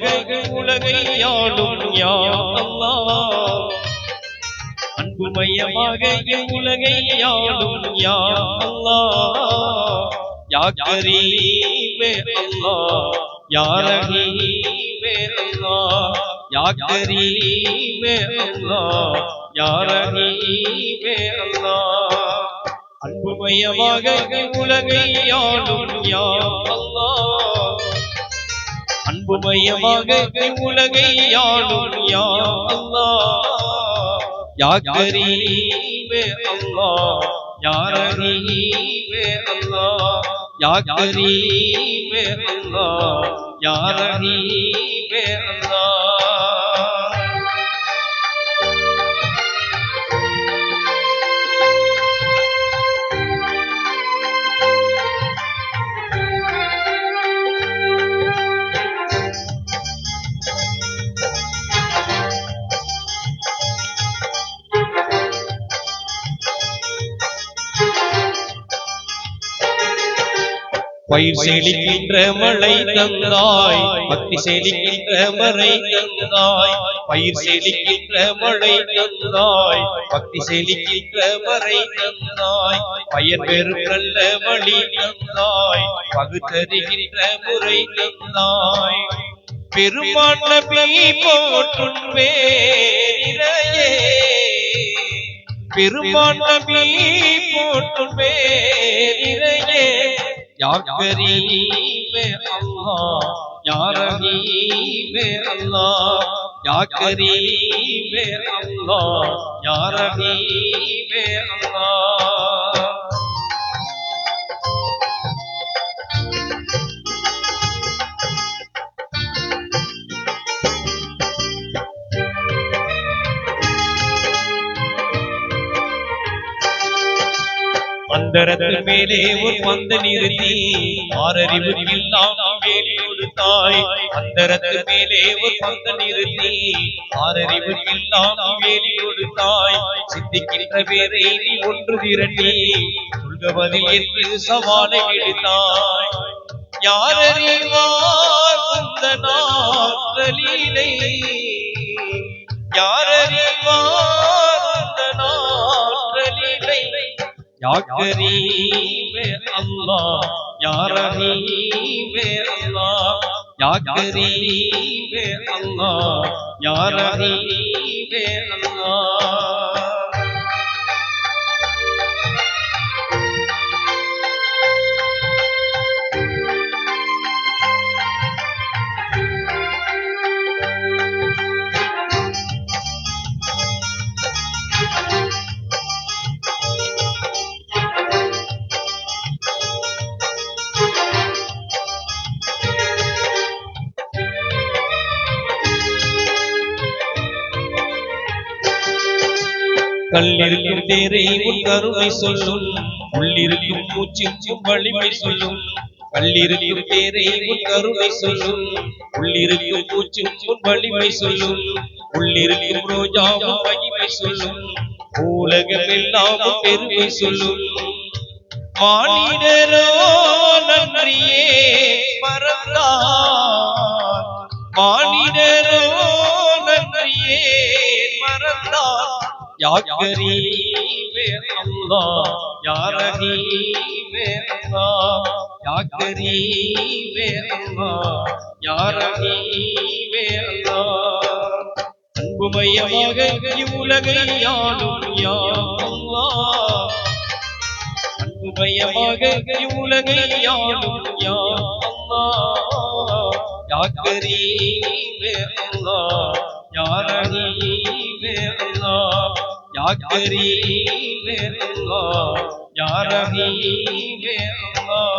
அன்புமயமாக உலகை ஆளும் யா அல்லாஹ் அன்புமயமாக உலகை ஆளும் யா அல்லாஹ் யா கரீமே அல்லாஹ் யா ரஹீமே அல்லாஹ் யா கரீமே அல்லாஹ் யா ரஹீமே அல்லாஹ் அன்புமயமாக உலகை ஆளும் யா அல்லாஹ் அன்புமயமாக உலகை ஆளும் யா அல்லாஹ் யா கரீமே அல்லாஹ் யா ரஹீமே அல்லாஹ் யா கரீமே அல்லாஹ் யா ரஹீமே அல்லாஹ் பயிர் செழிக்கின்ற மழை தந்தாய் பக்தி செழிக்கின்ற மழை தந்தாய் பயிர் செழிக்கின்ற மழை தந்தாய் பக்தி செழிக்கின்ற மழை தந்தாய் பயன் பெறும் நல்ல வழி தந்தாய் பகுத்தறிகின்ற முறை தந்தாய் பெருமான் நபி போற்றும் பேரிரையே பெருமான் நபி போற்றும் பேரிரையே या करीमे अल्लाह या रहीमे अल्लाह या करीमे अल्लाह या रहीमे अल्लाह அந்தரத்து மேலே ஒரு பந்த நிறுத்தி ஆறறிவு இல்லாமல் வேலி கொடுத்தாய் அந்தரத்து மேலே ஒரு பந்த நிறுத்தி ஆறறிவு இல்லாமல் வேலி கொடுத்தாய் சிந்திக்கின்ற வேரை நீ ஒன்று திரட்டி சொல்கவதில் என்று சவாலை எடுத்தாய் யாரறிவார் அந்த நாற்றலிலை யாரறிவார் அந்த நாற்றலிலை या करीमे अल्लाह या रहीमे अल्लाह या करीमे अल्लाह या रहीमे अल्लाह கல்லிருக்கும் தேரை உன் கருணை சொல்லும் உள்ளிருக்கும் மூச்சும் வலிமை சொல்லும் கல்லிருக்கும் தேரை உன் கருணை சொல்லும் உள்ளிருக்கும் மூச்சும் வலிமை சொல்லும் உள்ளிருக்கும் ரோஜாவும் மகிமை சொல்லும் உலகம் எல்லாம் பெருமை சொல்லும் மானிடரோ நன்றியே மறந்தார் மானிடரோ நன்றியே மறந்தார் या करीमे अल्लाह या रहीमे अल्लाह या करीमे अल्लाह या रहीमे अल्लाह அன்புமயமாக இவ்வுலகை ஆளும் யா அல்லாஹ் அன்புமயமாக இவ்வுலகை ஆளும் யா அல்லாஹ் யா கரீமே அல்லாஹ் யா ரஹீமே அல்லாஹ் या करीमे अल्लाह या रहीमे अल्लाह